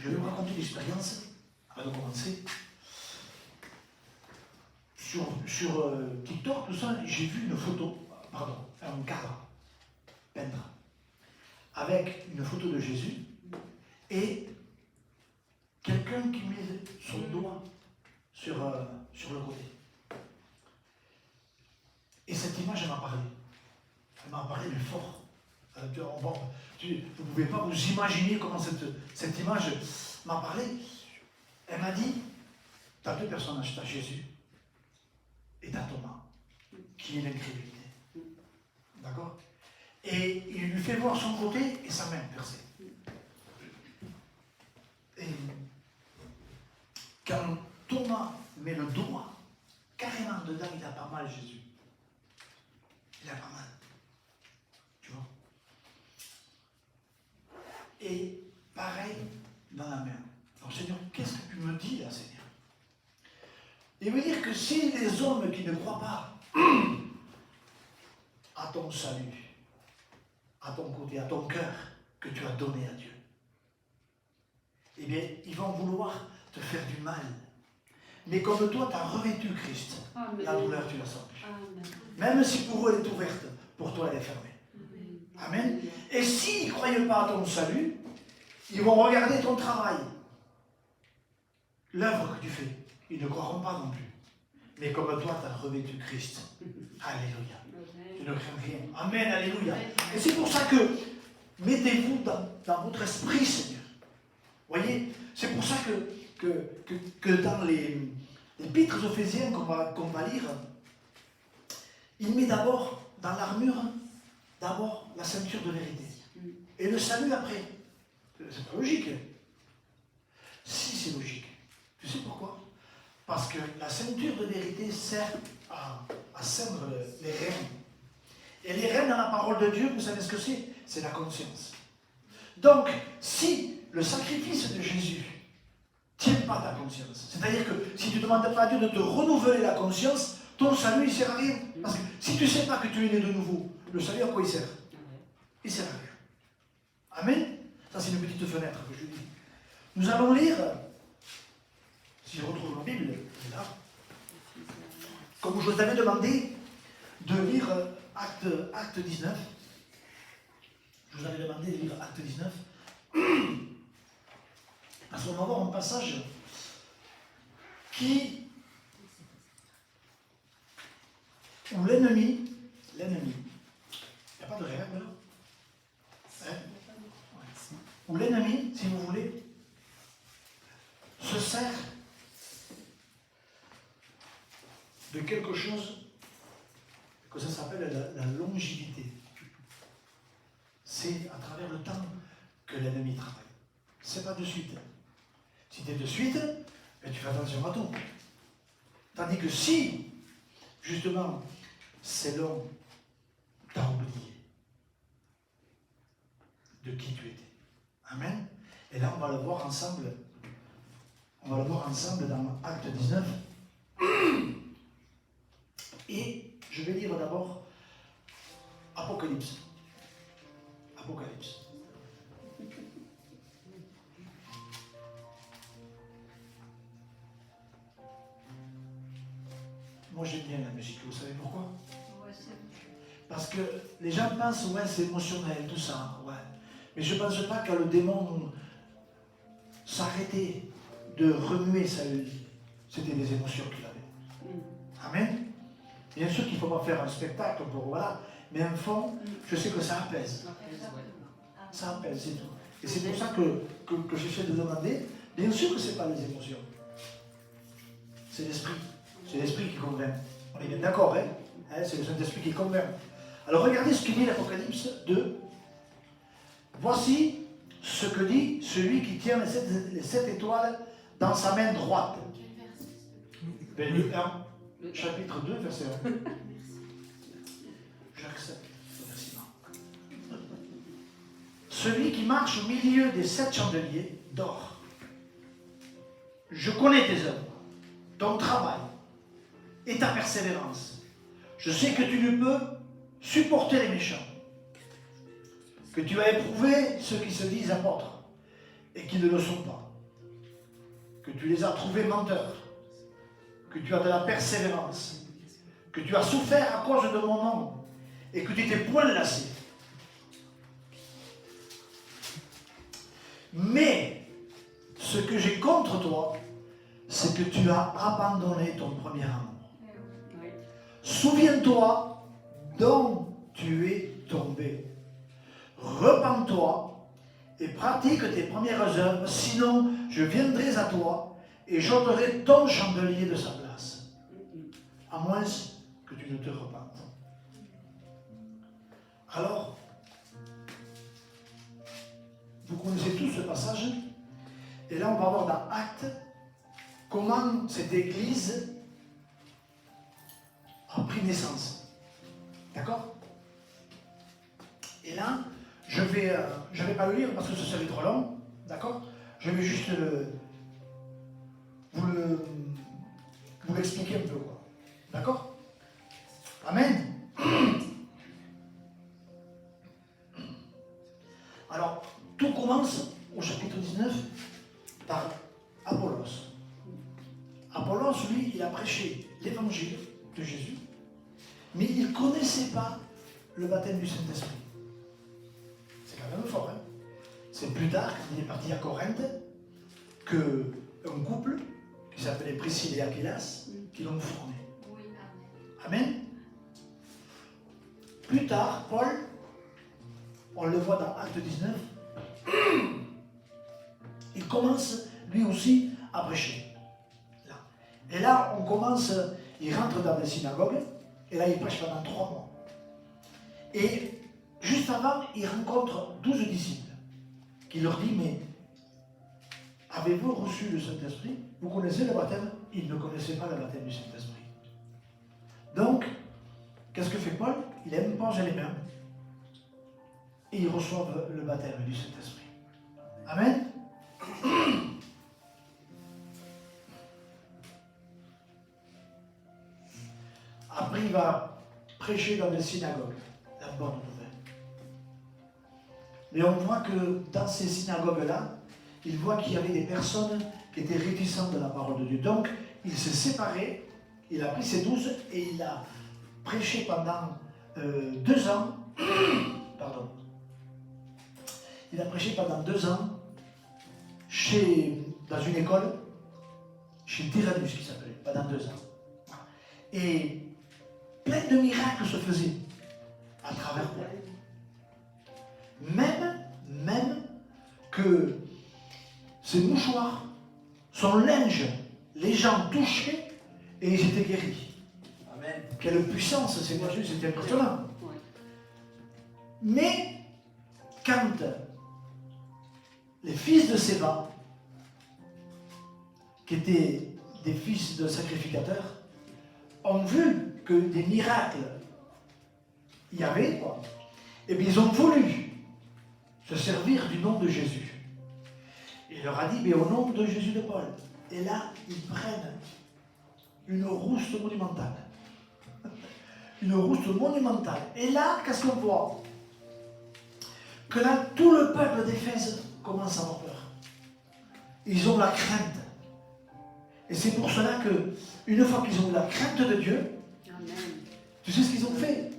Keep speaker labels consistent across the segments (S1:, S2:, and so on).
S1: je vais vous raconter une expérience avant de commencer. Sur TikTok, tout ça, j'ai vu une photo, un cadre, peindre, avec une photo de Jésus et quelqu'un qui met son doigt sur le côté. Et cette image, elle m'a parlé. Elle m'a parlé, mais fort. Vous ne pouvez pas vous imaginer comment cette image m'a parlé. Elle m'a dit, tu as deux personnages, tu as Jésus et tu as Thomas, qui est l'incrédulité. D'accord? Et il lui fait voir son côté et sa main percée. Et quand Thomas met le doigt carrément dedans, il a pas mal Jésus. Il a pas mal. Tu vois? Et pareil dans la main. Alors Seigneur, qu'est-ce que tu me dis là, Seigneur? Il veut dire que si les hommes qui ne croient pas à ton salut, à ton côté, à ton cœur que tu as donné à Dieu, eh bien, ils vont vouloir te faire du mal. Mais comme toi, tu as revêtu Christ, Amen. La douleur, tu la sens plus. Amen. Même si pour eux, elle est ouverte, pour toi, elle est fermée. Amen. Amen. Et s'ils ne croyaient pas à ton salut, ils vont regarder ton travail, l'œuvre que tu fais. Ils ne croiront pas non plus. Mais comme toi, tu as revêtu Christ. Alléluia. Tu ne crains rien. Amen, alléluia. Et c'est pour ça que mettez-vous dans votre esprit, Seigneur. Voyez, c'est pour ça que dans les épîtres aux Éphésiens qu'on va lire, il met d'abord dans l'armure, d'abord la ceinture de vérité. Et le salut après. C'est pas logique. Si, c'est logique. Tu sais pourquoi? Parce que la ceinture de vérité sert à ceindre les rênes. Et les rênes dans la parole de Dieu, vous savez ce que c'est? C'est la conscience. Donc, si le sacrifice de Jésus ne tient pas ta conscience, c'est-à-dire que si tu ne demandes pas à Dieu de te renouveler la conscience, ton salut, il ne sert à rien. Parce que si tu ne sais pas que tu es né de nouveau, le salut, à quoi il sert? Il ne sert à rien. Amen? Ça, c'est une petite fenêtre que je dis. Nous allons lire, si je retrouve ma Bible, elle est là. Comme je vous avais demandé de lire Acte 19. Je vous avais demandé de lire Acte 19. Parce qu'on va voir un passage où l'ennemi, il n'y a pas de rêve là, hein? Où l'ennemi, si vous voulez, se sert de quelque chose que ça s'appelle la longévité. C'est à travers le temps que l'ennemi travaille. C'est pas de suite. Si tu es de suite, ben tu fais attention à tout. Tandis que si, justement, c'est long, tu as oublié de qui tu étais. Amen. Et là, on va le voir ensemble. On va le voir ensemble dans Acte 19. Et je vais lire d'abord Apocalypse. Apocalypse. Moi j'aime bien la musique, vous savez pourquoi? Parce que les gens pensent, ouais, c'est émotionnel, tout ça, ouais. Mais je ne pense pas que le démon s'arrêtait de remuer Saül. C'était des émotions qu'il avait. Amen. Bien sûr qu'il ne faut pas faire un spectacle pour, voilà. Mais en fond, je sais que ça apaise. Ça apaise, c'est tout. Et c'est pour ça que j'essaie de demander. Bien sûr que ce n'est pas les émotions. C'est l'esprit. C'est l'esprit qui convainc. On est bien d'accord, hein? C'est le Saint-Esprit qui convainc. Alors regardez ce qu'il dit l'Apocalypse 2. Voici ce que dit celui qui tient les sept étoiles dans sa main droite. Le 1, chapitre 2, verset 1. J'accepte le remerciement. Celui qui marche au milieu des 7 chandeliers d'or. Je connais tes œuvres, ton travail et ta persévérance. Je sais que tu ne peux supporter les méchants, que tu as éprouvé ceux qui se disent apôtres et qui ne le sont pas, que tu les as trouvés menteurs, que tu as de la persévérance, que tu as souffert à cause de mon nom et que tu t'es point lassé. Mais ce que j'ai contre toi, c'est que tu as abandonné ton premier amour. Souviens-toi d'où tu es tombé. Repens-toi et pratique tes premières œuvres, sinon je viendrai à toi et j'ôterai ton chandelier de sa place, à moins que tu ne te repentes. Alors, vous connaissez tous ce passage, et là on va voir dans Actes comment cette église a pris naissance. D'accord? Et là, je vais pas le lire parce que ce serait trop long, d'accord? Je vais juste vous l'expliquer un peu, quoi. D'accord? Amen. Alors, tout commence au chapitre 19 par Apollos. Apollos, lui, il a prêché l'évangile de Jésus, mais il ne connaissait pas le baptême du Saint-Esprit. C'est quand même fort, hein? C'est plus tard, quand il est parti à Corinthe, qu'un couple qui s'appelait Priscille et Aquilas, qui l'ont formé.
S2: Oui,
S1: Amen. Plus tard, Paul, on le voit dans Acte 19, il commence lui aussi à prêcher. Là. Et là, on commence, il rentre dans des synagogues, et là, il prêche pendant 3 mois. Et juste avant, il rencontre 12 disciples, qui leur dit, mais avez-vous reçu le Saint-Esprit? Vous connaissez le baptême? Ils ne connaissaient pas le baptême du Saint-Esprit. Donc, qu'est-ce que fait Paul? Il impose les mains, et ils reçoivent le baptême du Saint-Esprit. Amen. Après, il va prêcher dans les synagogues, la bonne nouvelle. Mais on voit que dans ces synagogues-là, il voit qu'il y avait des personnes qui étaient réticentes de la parole de Dieu. Donc, il s'est séparé, il a pris ses 12 et il a prêché pendant 2 ans. Pardon. Il a prêché pendant 2 ans dans une école, chez Tyrannus qui s'appelait, pendant 2 ans. Et plein de miracles se faisaient à travers Paul. Même que ses mouchoirs, son linge, les gens touchaient et ils étaient guéris. Amen. Quelle puissance, Seigneur Jésus, c'était impressionnant. Mais quand les fils de Séba, qui étaient des fils de sacrificateurs, ont vu que des miracles il y avait, quoi, et bien ils ont voulu se servir du nom de Jésus. Il leur a dit, mais au nom de Jésus de Paul. Et là, ils prennent une rousse monumentale. Une rousse monumentale. Et là, qu'est-ce qu'on voit? Que là, tout le peuple d'Éphèse commence à avoir peur. Ils ont la crainte. Et c'est pour cela que, une fois qu'ils ont la crainte de Dieu, amen, tu sais ce qu'ils ont fait?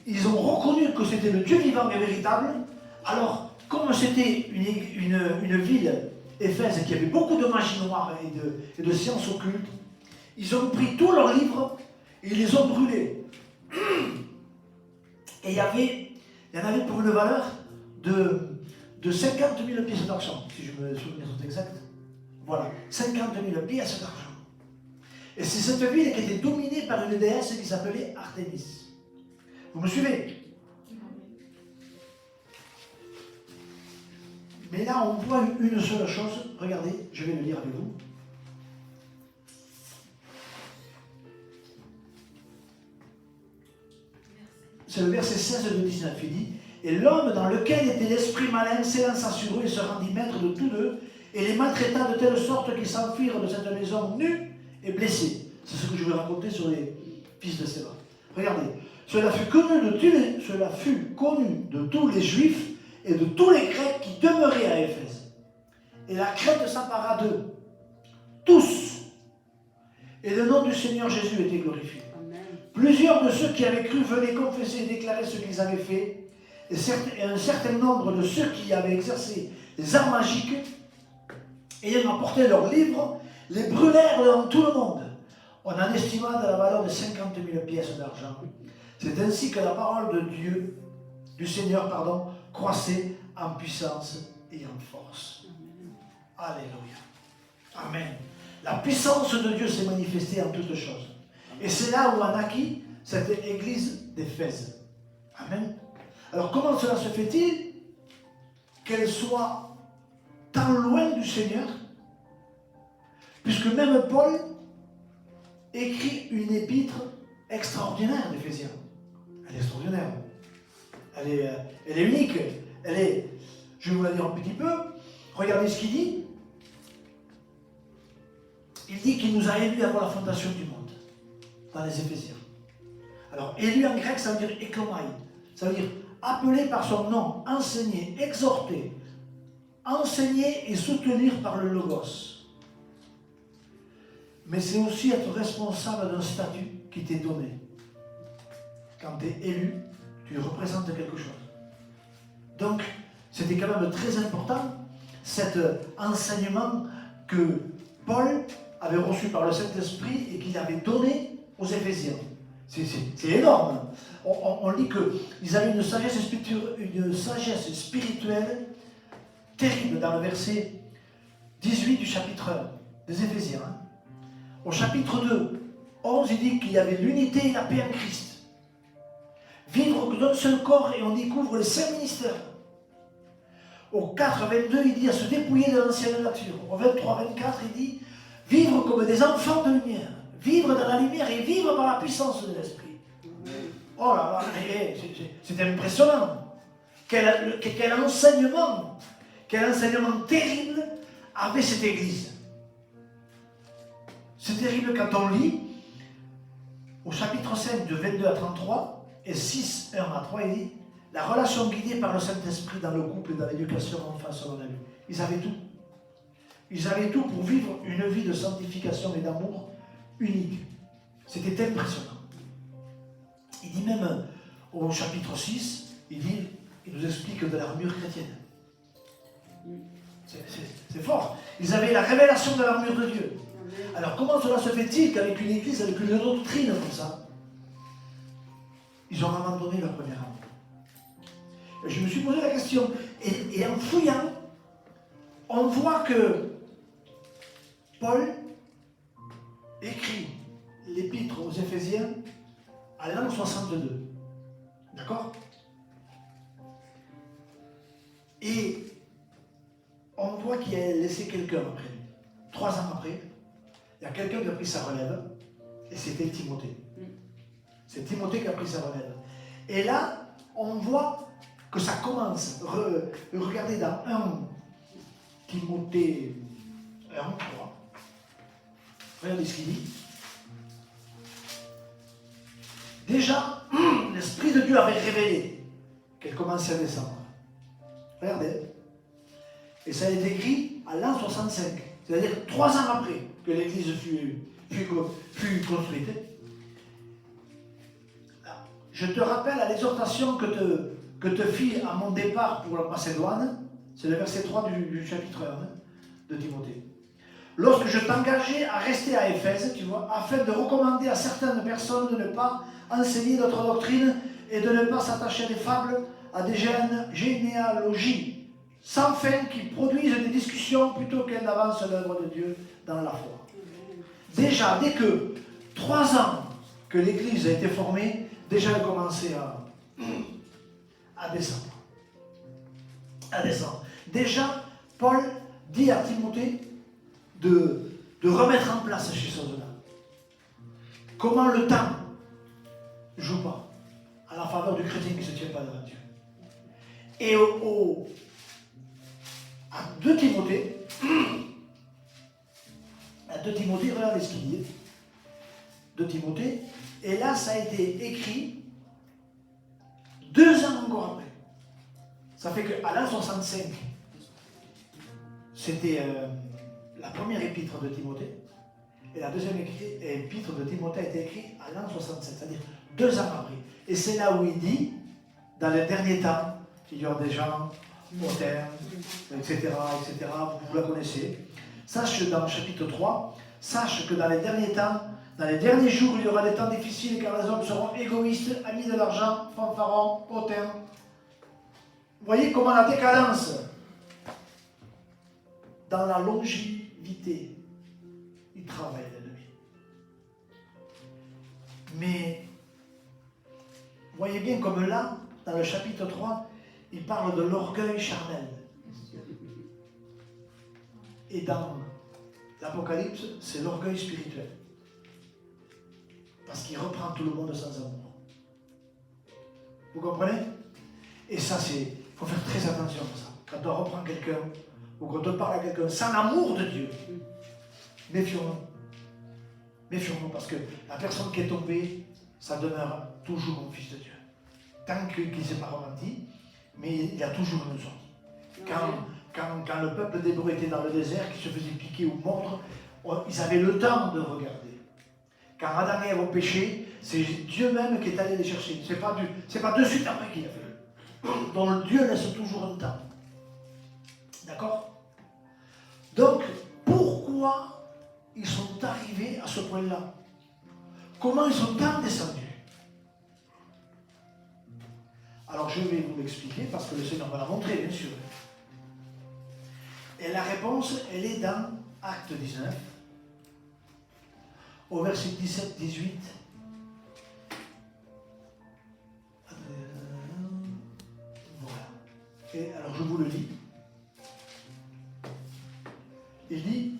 S1: Ils ont reconnu que c'était le Dieu vivant et véritable. Alors, comme c'était une ville, Éphèse, qui avait beaucoup de magie noire et de sciences occultes, ils ont pris tous leurs livres et ils les ont brûlés. Et il y en avait pour une valeur de 50 000 pièces d'argent, si je me souviens exact. Voilà, 50 000 pièces d'argent. Et c'est cette ville qui était dominée par une déesse qui s'appelait Artémis. Vous me suivez? Mais là, on voit une seule chose. Regardez, je vais le lire avec vous. C'est le verset 16 de 19. Il dit, « Et l'homme dans lequel était l'esprit malin s'élança sur eux et se rendit maître de tous deux, et les maltraita de telle sorte qu'ils s'enfuirent de cette maison nus et blessés. » C'est ce que je vais raconter sur les fils de Séba. Regardez. Cela fut connu de tous les Juifs et de tous les Grecs qui demeuraient à Éphèse. Et la crainte s'empara d'eux. tous. Et le nom du Seigneur Jésus était glorifié. Amen. Plusieurs de ceux qui avaient cru venaient confesser et déclarer ce qu'ils avaient fait. Et un certain nombre de ceux qui avaient exercé les arts magiques, ayant apporté leurs livres, les brûlèrent devant tout le monde. On en estima de la valeur de 50 000 pièces d'argent. C'est ainsi que la parole de Dieu, du Seigneur, croissait en puissance et en force. Alléluia. Amen. La puissance de Dieu s'est manifestée en toutes choses. Et c'est là où a naquit cette église d'Éphèse. Amen. Alors comment cela se fait-il qu'elle soit tant loin du Seigneur, puisque même Paul écrit une épître extraordinaire d'Éphésiens. Elle est extraordinaire. Elle est unique. Je vais vous la dire un petit peu. Regardez ce qu'il dit. Il dit qu'il nous a élus avant la fondation du monde, dans les Éphésiens. Alors, élu en grec, ça veut dire eklomai. Ça veut dire appelé par son nom, enseigné, exhorté, enseigner et soutenir par le Logos. Mais c'est aussi être responsable d'un statut qui t'est donné. Quand tu es élu, tu représentes quelque chose. Donc, c'était quand même très important, cet enseignement que Paul avait reçu par le Saint-Esprit et qu'il avait donné aux Éphésiens. C'est énorme. On lit qu'ils avaient une sagesse spirituelle terrible dans le verset 18 du chapitre 1 des Éphésiens. Au chapitre 2, 11, il dit qu'il y avait l'unité et la paix en Christ. Vivre d'un seul corps et on découvre les 5 ministères. Au 4, 22, il dit à se dépouiller de l'ancienne nature. Au 23, 24, il dit vivre comme des enfants de lumière. Vivre dans la lumière et vivre par la puissance de l'esprit. Oh là là, c'est impressionnant. Quel enseignement terrible avait cette église. C'est terrible quand on lit au chapitre 5 de 22 à 33 et 6, 1 à 3, il dit la relation guidée par le Saint-Esprit dans le couple et dans l'éducation enfant selon la vie. Ils avaient tout. Ils avaient tout pour vivre une vie de sanctification et d'amour unique. C'était impressionnant. Il dit même au chapitre 6, il nous explique de l'armure chrétienne. C'est fort. Ils avaient la révélation de l'armure de Dieu. Alors comment cela se fait-il qu'avec une église, avec une doctrine comme ça, ils ont abandonné leur première âme? Et je me suis posé la question. Et en fouillant, on voit que Paul écrit l'épître aux Éphésiens à l'an 62. D'accord? Et on voit qu'il a laissé quelqu'un après lui. 3 ans après, il y a quelqu'un qui a pris sa relève, et c'était Timothée. C'est Timothée qui a pris sa relève. Et là, on voit que ça commence. Regardez dans 1 Timothée 1, 3. Regardez ce qu'il dit. Déjà, l'Esprit de Dieu avait révélé qu'elle commençait à descendre. Regardez. Et ça a été écrit à l'an 65. C'est-à-dire 3 ans après que l'Église fut construite. Je te rappelle à l'exhortation que te fit à mon départ pour la Macédoine. C'est le verset 3 du chapitre 1 de Timothée. Lorsque je t'engageais à rester à Éphèse, tu vois, afin de recommander à certaines personnes de ne pas enseigner d'autres doctrines et de ne pas s'attacher à des fables, à des généalogies sans fin qui produisent des discussions plutôt qu'elles n'avancent l'œuvre de Dieu dans la foi. Déjà, dès que 3 ans que l'Église a été formée, déjà elle commençait à descendre. À descendre. Déjà, Paul dit à Timothée de remettre en place ces choses-là. Comment le temps ne joue pas à la faveur du chrétien qui ne se tient pas devant Dieu. Et à 2 Timothée, regardez ce qu'il dit. 2 Timothée, et là ça a été écrit 2 ans encore après. Ça fait qu'à l'an 65, c'était la première épître de Timothée et la deuxième épître de Timothée a été écrite à l'an 67, c'est-à-dire 2 ans après. Et c'est là où il dit, dans les derniers temps, il y aura des gens modernes, etc., etc., vous la connaissez. Sache dans le chapitre 3, sache que dans les derniers temps, dans les derniers jours, il y aura des temps difficiles car les hommes seront égoïstes, amis de l'argent, fanfarons, hautains. Vous voyez comment la décadence, dans la longévité, il travaille l'ennemi. Mais, voyez bien comme là, dans le chapitre 3, il parle de l'orgueil charnel. Et dans l'Apocalypse, c'est l'orgueil spirituel. Parce qu'il reprend tout le monde sans amour. Vous comprenez? Et ça, il faut faire très attention à ça. Quand on reprend quelqu'un, ou quand on parle à quelqu'un sans l'amour de Dieu, méfions-nous. Méfions-nous, parce que la personne qui est tombée, ça demeure toujours un fils de Dieu. Tant qu'il ne s'est pas repenti, mais il y a toujours une sortie. Quand le peuple d'Hébreu était dans le désert, qui se faisait piquer ou mordre, ils avaient le temps de regarder. Quand Adam et Ève ont péché, c'est Dieu même qui est allé les chercher. Ce n'est pas de suite après qu'il a fait. Donc Dieu laisse toujours un temps. D'accord? Donc, pourquoi ils sont arrivés à ce point-là? Comment ils sont tant descendus? Alors je vais vous l'expliquer parce que le Seigneur va la montrer, bien sûr. Et la réponse, elle est dans Acte 19, au verset 17-18. Voilà. Et alors je vous le lis. Il dit,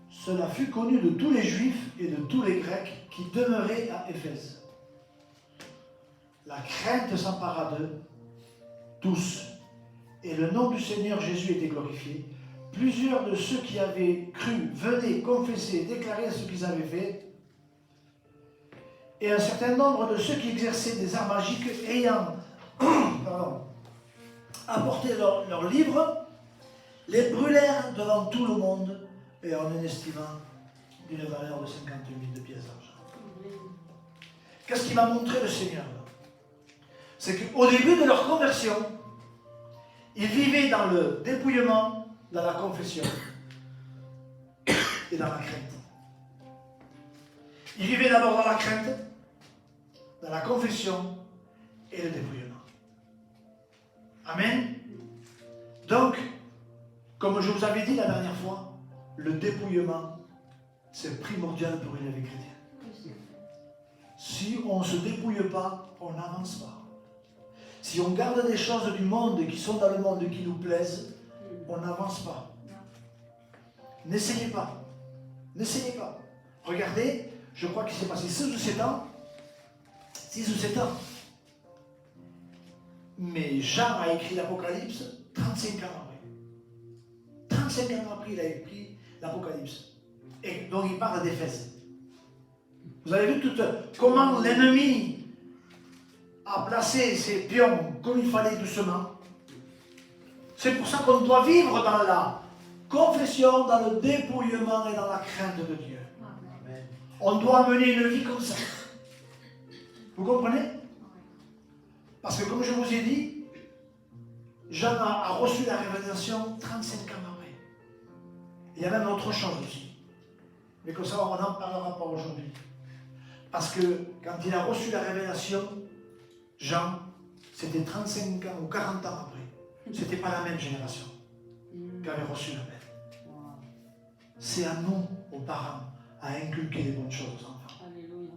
S1: cela fut connu de tous les Juifs et de tous les Grecs qui demeuraient à Éphèse. La crainte s'empara d'eux, tous, et le nom du Seigneur Jésus était glorifié. Plusieurs de ceux qui avaient cru venaient confesser, déclarer ce qu'ils avaient fait, et un certain nombre de ceux qui exerçaient des arts magiques ayant apporté leurs livres, les brûlèrent devant tout le monde et en un estimant d'une valeur de 50 000 de pièces d'argent. Qu'est-ce qu'il m'a montré le Seigneur? C'est qu'au début de leur conversion, ils vivaient dans le dépouillement, dans la confession et dans la crainte. Ils vivaient d'abord dans la crainte, dans la confession et le dépouillement. Amen. Donc, comme je vous avais dit la dernière fois, le dépouillement, c'est primordial pour une vie chrétienne. Si on ne se dépouille pas, on n'avance pas. Si on garde des choses du monde qui sont dans le monde qui nous plaisent, on n'avance pas. N'essayez pas. N'essayez pas. Regardez, je crois qu'il s'est passé 6 ou 7 ans. 6 ou 7 ans. Mais Jean a écrit l'Apocalypse 35 ans après. 35 ans après, il a écrit l'Apocalypse. Et donc il parle d'Éphèse. Vous avez vu comment l'ennemi a placé ses pions comme il fallait doucement. C'est pour ça qu'on doit vivre dans la confession, dans le dépouillement et dans la crainte de Dieu. Amen. On doit mener une vie comme ça. Vous comprenez? Parce que comme je vous ai dit, Jean a reçu la révélation 35 ans après. Il y a même autre chose aussi. Mais comme ça, on n'en parlera pas aujourd'hui. Parce que quand il a reçu la révélation, Jean, c'était 35 ans ou 40 ans après. Ce n'était pas la même génération qui avait reçu la même. C'est à nous, aux parents, à inculquer les bonnes choses aux enfants. Alléluia.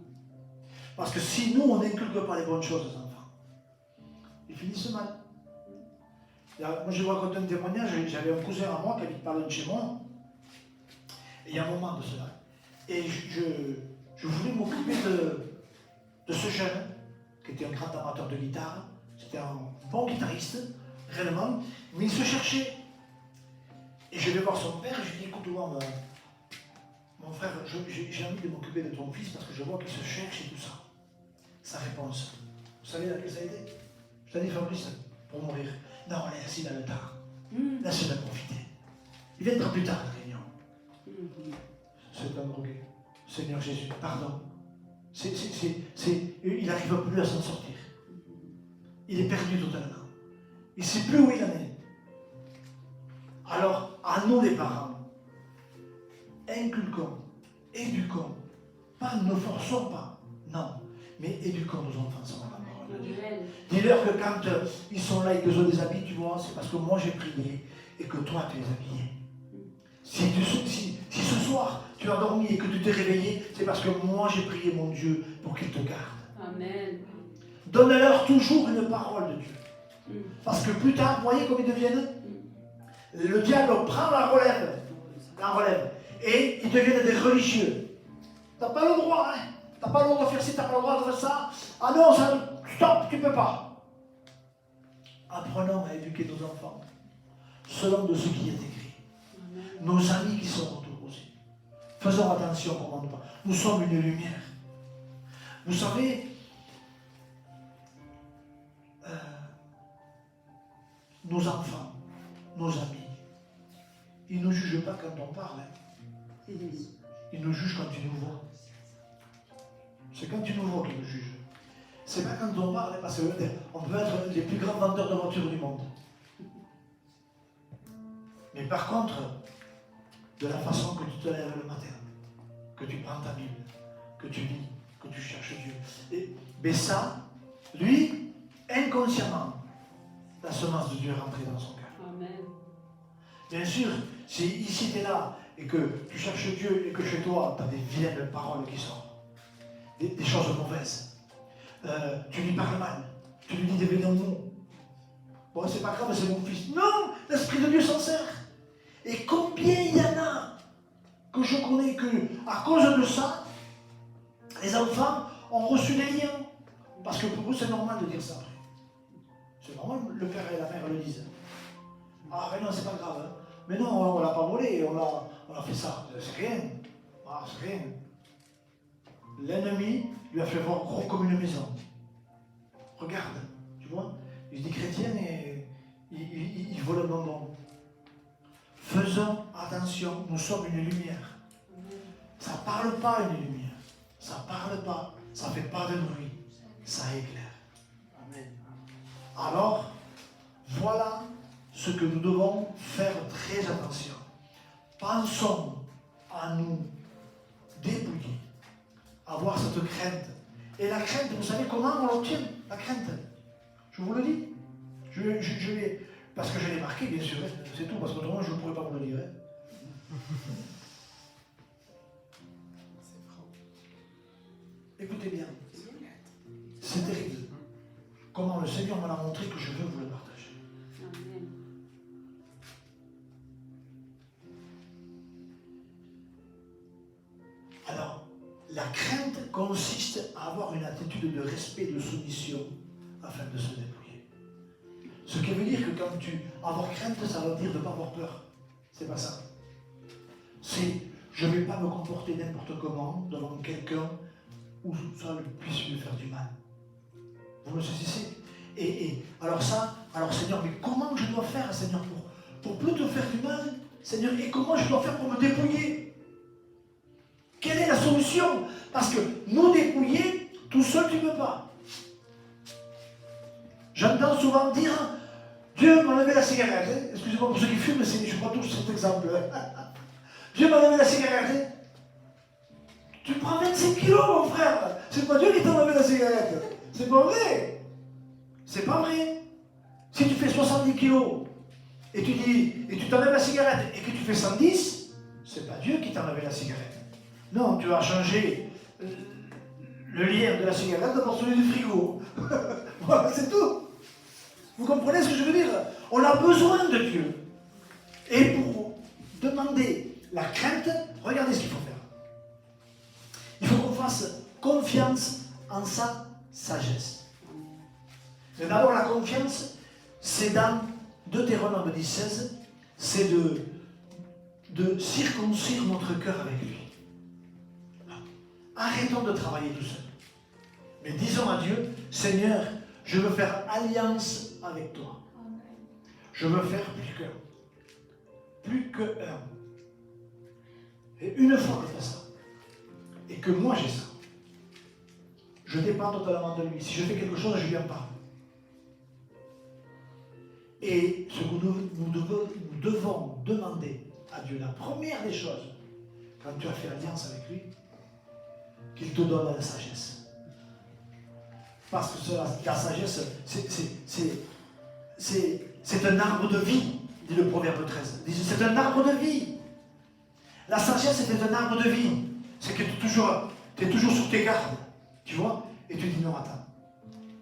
S1: Parce que si nous, on n'inculque pas les bonnes choses aux enfants, ils finissent mal. Moi, je vous raconte un témoignage. J'avais un cousin à moi qui habite pas loin de chez moi. Et il y a un moment de cela. Et je voulais m'occuper de ce jeune, qui était un grand amateur de guitare. C'était un bon guitariste, réellement, mais il se cherchait. Et je vais voir son père et je lui dis, écoute-moi, mon frère, j'ai envie de m'occuper de ton fils parce que je vois qu'il se cherche et tout ça. Sa réponse, vous savez laquelle ça a été? Je t'ai dit, Fabrice, pour mourir. Non, on est assis dans le tard. Laisse-le profiter. Il viendra plus tard à la réunion. C'est un drogué. Seigneur Jésus, pardon. Il n'arrive plus à s'en sortir. Il est perdu totalement. Il ne sait plus où il en est. Alors, à nous les parents, inculquons, éduquons. Pas, ne forçons pas. Non. Mais éduquons nos enfants selon la parole de Dieu. Dis-leur que quand ils sont là et qu'ils ont des habits, tu vois, c'est parce que moi j'ai prié et que toi tu les as habillés. Si ce soir tu as dormi et que tu t'es réveillé, c'est parce que moi j'ai prié mon Dieu pour qu'il te garde. Amen. Donne-leur toujours une parole de Dieu. Parce que plus tard, vous voyez comme ils deviennent? Le diable prend la relève, et ils deviennent des religieux. Tu n'as pas le droit, hein? Tu n'as pas le droit de faire ci, tu n'as pas le droit de faire ça. Ah non, ça, stop, tu ne peux pas. Apprenons à éduquer nos enfants selon de ce qui est écrit. Nos amis qui sont autour aussi. Faisons attention comment nous parlons. Nous sommes une lumière. Vous savez, nos enfants, nos amis, ils ne nous jugent pas quand on parle. Hein. Ils nous jugent quand ils nous voient. C'est quand ils nous voient qu'ils nous jugent. C'est pas quand on parle, parce qu'on peut être les plus grands vendeurs de voitures du monde. Mais par contre, de la façon que tu te lèves le matin, que tu prends ta Bible, que tu lis, que tu cherches Dieu. Mais ça, lui, inconsciemment, la semence de Dieu est rentrée dans son cœur. Amen. Bien sûr, si ici tu es là et que tu cherches Dieu et que chez toi, tu as des vilaines paroles qui sortent, des choses mauvaises, tu lui parles mal, tu lui dis des vilains mots. Bon, c'est pas grave, c'est mon fils. Non, l'Esprit de Dieu s'en sert. Et combien il y en a que je connais que, à cause de ça, les enfants ont reçu des liens. Parce que pour eux, c'est normal de dire ça après. C'est normal, le père et la mère le disent. Ah, mais non, c'est pas grave. Hein. Mais non, on ne l'a pas volé, on a fait ça. C'est rien. Ah, c'est rien. L'ennemi lui a fait voir gros comme une maison. Regarde, tu vois, il dit chrétien et il vole un bonbon. Faisons attention, nous sommes une lumière. Ça ne parle pas une lumière. Ça ne parle pas, ça ne fait pas de bruit. Ça éclaire. Amen. Alors, voilà ce que nous devons faire très attention. Pensons à nous dépouiller, avoir cette crainte. Et la crainte, vous savez comment on l'obtient? La crainte. Je vous le dis. Je l'ai, parce que je l'ai marqué, bien sûr. C'est tout, parce qu'autrement, je ne pourrais pas vous le dire. Écoutez bien. C'est terrible. Comment le Seigneur m'a montré que je veux vous le partager. Amen. Alors, la crainte consiste à avoir une attitude de respect et de soumission afin de se dépouiller. Ce qui veut dire que quand avoir crainte, ça veut dire de ne pas avoir peur. C'est pas ça. C'est je ne vais pas me comporter n'importe comment devant quelqu'un où ça puisse lui faire du mal. Vous me saisissez? Et alors Seigneur, mais comment je dois faire, Seigneur, pour plus te faire du mal, Seigneur, et comment je dois faire pour me dépouiller? Quelle est la solution? Parce que nous dépouiller, tout seul tu ne peux pas. J'entends souvent dire, Dieu m'a enlevé la cigarette. Hein. Excusez-moi pour ceux qui fument, je prends toujours cet exemple. Dieu m'a enlevé la cigarette. Hein. Tu prends 25 kilos, mon frère. C'est pas Dieu qui t'a enlevé la cigarette. C'est pas vrai. C'est pas vrai. Si tu fais 70 kilos et tu t'enlèves la cigarette et que tu fais 110, c'est pas Dieu qui t'a enlevé la cigarette. Non, tu as changé le lien de la cigarette pour celui du frigo. Voilà, c'est tout. Vous comprenez ce que je veux dire? On a besoin de Dieu. Et pour demander la crainte, regardez ce qu'il faut faire. Il faut qu'on fasse confiance en sa sagesse. Mais d'abord, la confiance, c'est dans Deutéronome 10:16, c'est de circoncire notre cœur avec lui. Arrêtons de travailler tout seul. Mais disons à Dieu, Seigneur, je veux faire alliance avec toi. Je veux faire plus que. plus qu'un. Et une fois que tu as ça, et que moi j'ai ça, je dépends totalement de lui. Si je fais quelque chose, je lui en parle. Et ce que nous devons demander à Dieu, la première des choses, quand tu as fait alliance avec lui, qu'il te donne la sagesse. Parce que la sagesse, c'est un arbre de vie, dit le Proverbe 13. C'est un arbre de vie. La sagesse, c'est un arbre de vie. C'est que tu es toujours sur tes gardes. Tu vois? Et tu dis non, attends.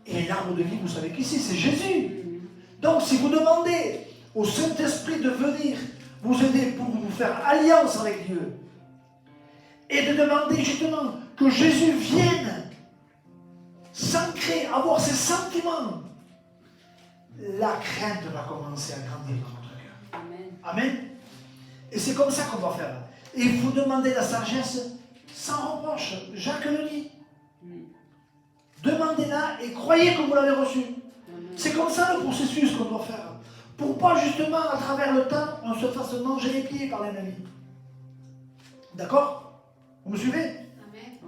S1: Et l'arbre de vie, vous savez qui c'est Jésus. Donc, si vous demandez au Saint-Esprit de venir vous aider pour vous faire alliance avec Dieu, et de demander justement que Jésus vienne s'ancrer, avoir ses sentiments, la crainte va commencer à grandir dans notre cœur. Amen. Amen. Et c'est comme ça qu'on va faire. Et il faut demander la sagesse sans reproche. Jacques le dit. Demandez-la et croyez que vous l'avez reçue. C'est comme ça le processus qu'on doit faire. Pour pas justement, à travers le temps, on se fasse manger les pieds par l'ennemi. D'accord? Vous me suivez? Amen.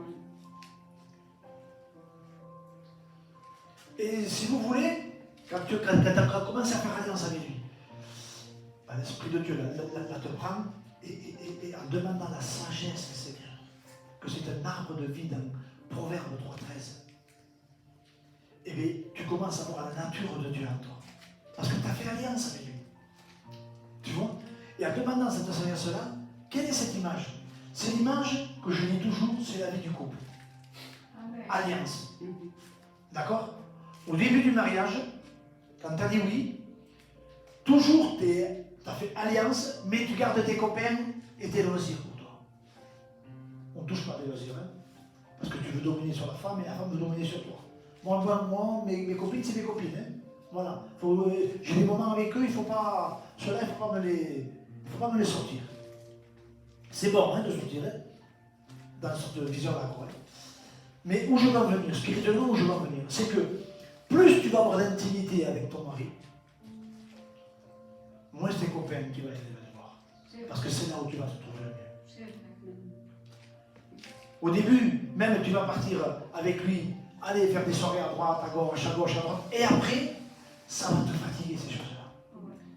S1: Et si vous voulez, quand tu as commencé à faire alliance avec lui, ben, l'Esprit de Dieu là, te prend et en demandant la sagesse, Seigneur, que c'est un arbre de vie dans Proverbe 3,13. Eh bien, tu commences à voir la nature de Dieu en toi. Parce que tu as fait alliance avec lui. Tu vois? Et en demandant cette sagesse-là, quelle est cette image? C'est l'image que je dis toujours, c'est la vie du couple. Amen. Alliance. D'accord? Au début du mariage, quand tu as dit oui, toujours tu as fait alliance, mais tu gardes tes copains et tes loisirs pour toi. On ne touche pas les loisirs, hein? Parce que tu veux dominer sur la femme et la femme veut dominer sur toi. Moi, mes copines, c'est mes copines. Hein? Voilà. J'ai des moments avec eux, il ne faut pas. Ceux-là, il ne faut pas me les sortir. C'est bon hein, de sortir, hein, dans cette vision-là. Ouais. Mais où je veux en venir, spirituellement, où je veux en venir, c'est que plus tu vas avoir d'intimité avec ton mari, moins tes copains qui vont aller te voir. Parce que c'est là où tu vas te trouver le mieux. Au début, même tu vas partir avec lui, aller faire des soirées à droite, à gauche, à gauche, à droite, et après, ça va te fatiguer ces choses-là.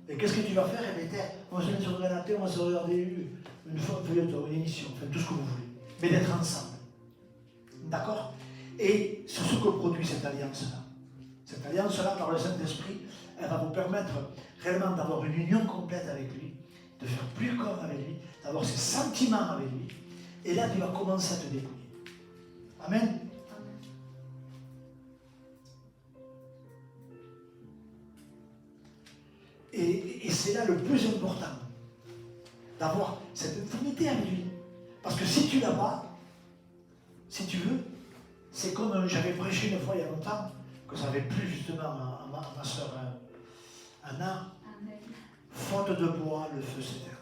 S1: Et qu'est-ce que tu vas faire? Eh bien, on va se mettre sur la télé, on va se regarder une émission, enfin tout ce que vous voulez, mais d'être ensemble. D'accord? Et c'est ce que produit cette alliance-là. Cette alliance-là, par le Saint-Esprit, elle va vous permettre réellement d'avoir une union complète avec lui, de faire plus comme avec lui, d'avoir ses sentiments avec lui. Et là, tu vas commencer à te dépouiller. Amen. Et c'est là le plus important, d'avoir cette intimité avec lui. Parce que si tu l'as pas, si tu veux, c'est comme j'avais prêché une fois il y a longtemps, que ça avait plu justement à ma soeur Anna. Faute de bois, le feu s'éteint.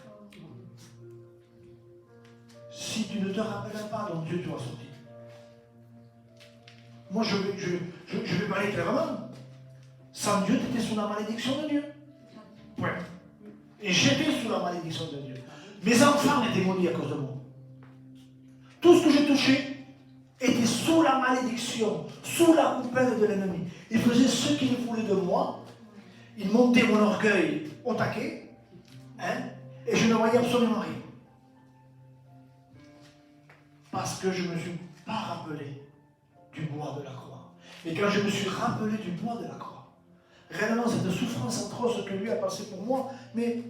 S1: Si tu ne te rappelles pas dont Dieu t'a sorti. Moi je vais parler clairement. Sans Dieu, tu étais sous la malédiction de Dieu. Ouais. Et j'étais sous la malédiction de Dieu. Mes enfants étaient maudits à cause de moi. Tout ce que j'ai touché était sous la malédiction, sous la coupelle de l'ennemi. Il faisait ce qu'il voulait de moi. Il montait mon orgueil au taquet. Hein, et je ne voyais absolument rien. Parce que je ne me suis pas rappelé du bois de la croix. Et quand je me suis rappelé du bois de la croix, réellement cette souffrance atroce que lui a passée pour moi, mais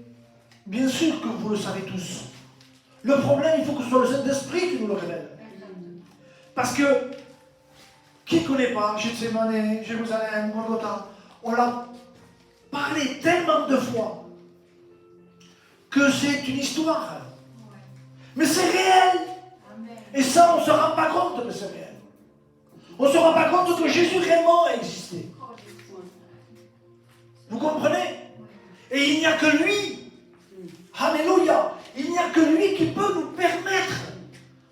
S1: bien sûr que vous le savez tous. Le problème, il faut que ce soit le Saint-Esprit qui nous le révèle. Parce que, qui ne connaît pas Gethsémane, Jérusalem, Golgotha, on l'a parlé tellement de fois que c'est une histoire. Mais c'est réel. Et ça, on ne se rend pas compte que c'est réel. On ne se rend pas compte que Jésus réellement a existé. Vous comprenez? Et il n'y a que lui. Alléluia. Il n'y a que lui qui peut nous permettre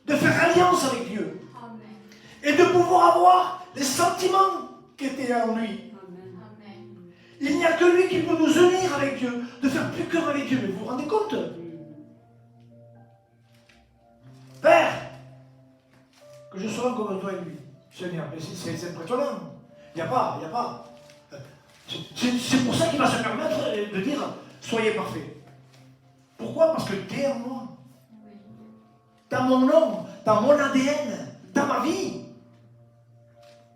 S1: de faire alliance avec Dieu. Amen. Et de pouvoir avoir les sentiments qui étaient en lui. Amen. Il n'y a que lui qui peut nous unir avec Dieu, de faire plus qu'un avec Dieu. Mais vous vous rendez compte? Père, que je sois comme toi et lui. Seigneur, mais c'est impressionnant. Il n'y a pas. C'est pour ça qu'il va se permettre de dire, soyez parfaits. Pourquoi? Parce que tu es en moi. Dans mon nom, dans mon ADN, dans ma vie.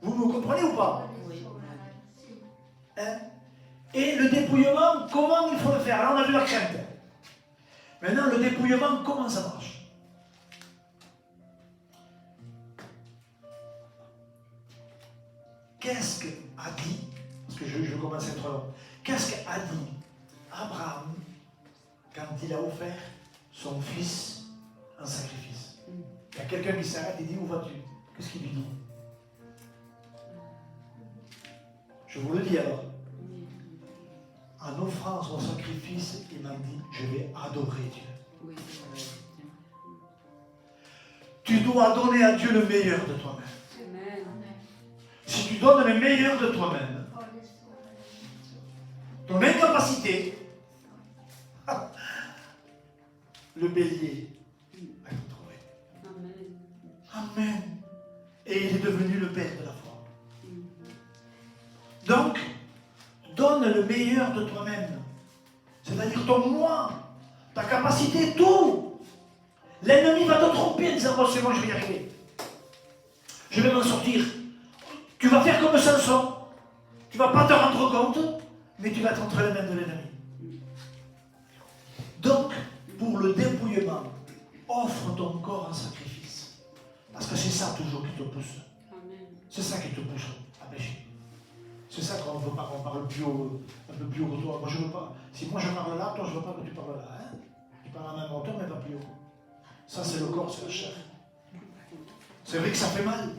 S1: Vous me comprenez ou pas? Hein? Et le dépouillement, comment il faut le faire? Là, on a vu la crainte. Maintenant, le dépouillement, comment ça marche? Qu'est-ce qu'a dit, parce que je commence à être long, qu'est-ce qu'a dit Abraham quand il a offert son fils en sacrifice? Il y a quelqu'un qui s'arrête et dit, où vas-tu? Qu'est-ce qu'il lui dit? Je vous le dis alors. En offrant son sacrifice, il m'a dit, je vais adorer Dieu. Tu dois donner à Dieu le meilleur de toi-même. Si tu donnes le meilleur de toi-même, ton incapacité, le bélier va te trouver. Amen. Et il est devenu le Père de la foi. Donc, donne le meilleur de toi-même. C'est-à-dire ton moi, ta capacité, tout. L'ennemi va te tromper en disant, oh, c'est bon, je vais y arriver. Je vais m'en sortir. Tu vas faire comme Samson. Tu ne vas pas te rendre compte, mais tu vas être entre les mains de l'ennemi. Donc, pour le dépouillement, offre ton corps en sacrifice. Parce que c'est ça toujours qui te pousse. C'est ça qui te pousse à pécher. C'est ça qu'on veut pas qu'on parle bio, un peu plus haut que toi. Moi, je veux pas. Si moi je parle là, toi je veux pas que tu parles là. Hein? Tu parles à la même hauteur, mais pas plus haut. Ça, c'est le corps, c'est la chair. C'est vrai que ça fait mal,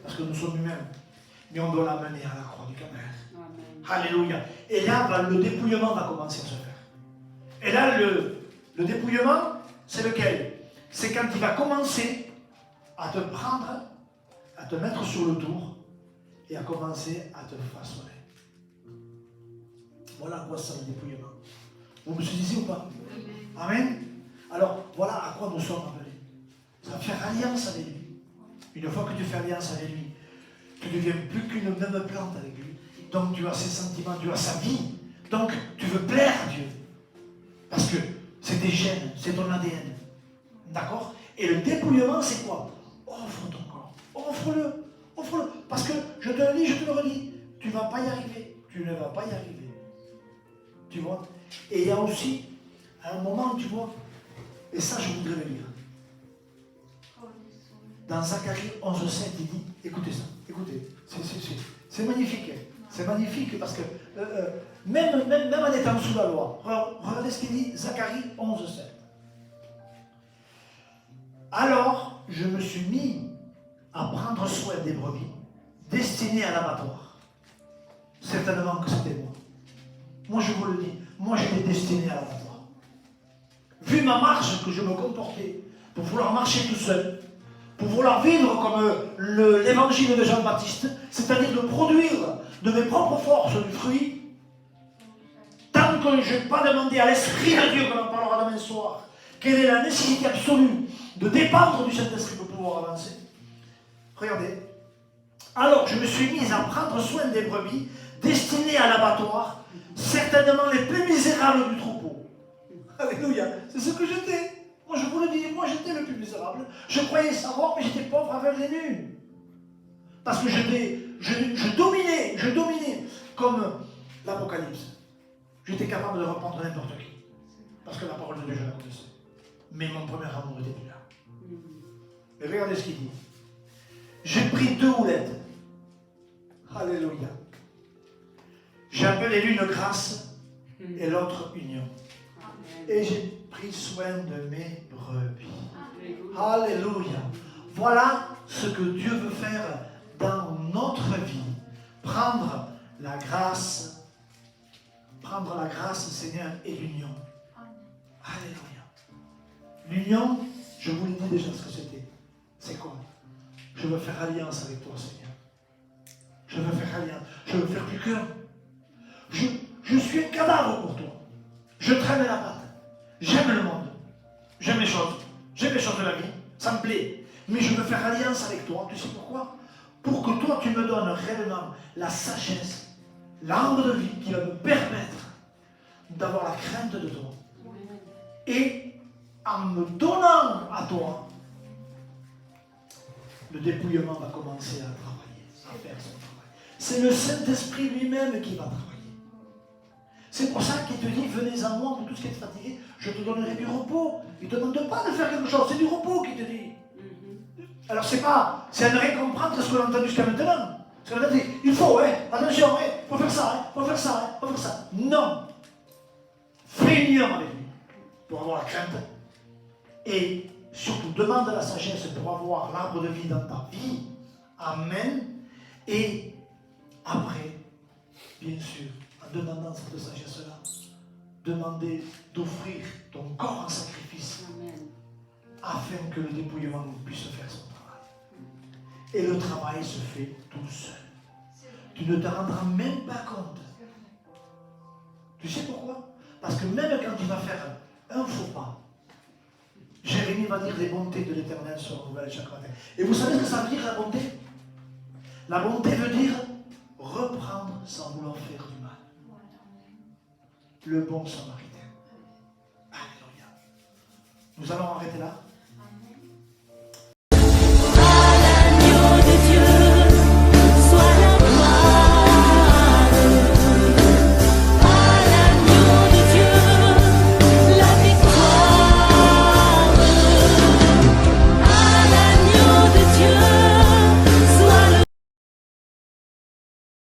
S1: parce que nous sommes humains. Mais on doit l'amener à la croix du Calvaire. Alléluia. Et là, le dépouillement va commencer à se faire. Et là, le dépouillement, c'est lequel? C'est quand il va commencer à te prendre, à te mettre sur le tour et à commencer à te façonner. Voilà à quoi ça le dépouillement. Vous me suivez ou pas? Amen. Alors, voilà à quoi nous sommes appelés. Ça va faire alliance avec lui. Une fois que tu fais alliance avec lui, tu ne deviens plus qu'une même plante avec lui. Donc tu as ses sentiments, tu as sa vie. Donc tu veux plaire à Dieu. Parce que c'est tes gènes, c'est ton ADN. D'accord? Et le dépouillement, c'est quoi? Offre ton corps. Offre-le. Offre-le. Parce que je te le dis, je te le redis, tu ne vas pas y arriver. Tu ne vas pas y arriver. Tu vois? Et il y a aussi un moment, tu vois, et ça je voudrais le lire. Dans Zacharie 11,7, il dit, écoutez ça, écoutez, c'est magnifique. C'est magnifique parce que même en étant sous la loi, regardez ce qu'il dit, Zacharie 11,7. Alors, je me suis mis à prendre soin des brebis destinées à l'abattoir. Certainement que c'était moi. Moi, je vous le dis, moi j'étais destiné à l'abattoir. Vu ma marche que je me comportais, pour vouloir marcher tout seul, pour vouloir vivre comme l'évangile de Jean-Baptiste, c'est-à-dire de produire de mes propres forces du fruit, tant que je n'ai pas demandé à l'Esprit de Dieu, qu'on en parlera demain soir, quelle est la nécessité absolue de dépendre du Saint-Esprit pour pouvoir avancer. Regardez. Alors je me suis mis à prendre soin des brebis destinées à l'abattoir, certainement les plus misérables du troupeau. Alléluia, c'est ce que j'étais. Moi je vous le dis, moi j'étais le plus misérable. Je croyais savoir, mais j'étais pauvre, aveugle et nu. Parce que je dominais comme l'Apocalypse. J'étais capable de reprendre n'importe qui. Parce que la parole de Dieu, je la connaissais. Mais mon premier amour était plus là. Mais regardez ce qu'il dit. J'ai pris 2 houlettes. Alléluia. J'ai appelé l'une grâce et l'autre union. Et j'ai pris soin de mes brebis. Alléluia. Voilà ce que Dieu veut faire dans notre vie. Prendre la grâce, Seigneur, et l'union. Alléluia. L'union, je vous l'ai dit déjà ce que c'était. C'est quoi? Je veux faire alliance avec toi, Seigneur. Je veux faire alliance. Je veux faire plus qu'un. Je suis un cadavre pour toi. Je traîne la patte. J'aime le monde. J'aime les choses. J'aime les choses de la vie. Ça me plaît. Mais je veux faire alliance avec toi. Tu sais pourquoi? Pour que toi, tu me donnes réellement la sagesse, l'arbre de vie qui va me permettre d'avoir la crainte de toi. Et en me donnant à toi, le dépouillement va commencer à travailler, à faire son travail. C'est le Saint-Esprit lui-même qui va travailler. C'est pour ça qu'il te dit, venez à moi pour tout ce qui est fatigué, je te donnerai du repos. Il ne te demande pas de faire quelque chose, c'est du repos qu'il te dit. Alors c'est à ne rien comprendre ce qu'on a entendu jusqu'à maintenant. Parce qu'on a dit, il faut, attention, il faut faire ça, il faut faire ça, il faut faire ça. Non. Fais une union avec lui pour avoir la crainte. Et surtout, demande la sagesse pour avoir l'arbre de vie dans ta vie. Amen. Et après, bien sûr, en demandant cette sagesse-là, demander d'offrir ton corps en sacrifice. Amen. Afin que le dépouillement puisse faire son travail. Et le travail se fait tout seul. Tu ne te rendras même pas compte. Tu sais pourquoi? Parce que même quand tu vas faire un faux pas, Jérémie va dire les bontés de l'Éternel se renouvellent chaque matin. Et vous savez ce que ça veut dire la bonté? La bonté veut dire reprendre sans vouloir faire du mal. Le bon samaritain. Alléluia. Nous allons arrêter là.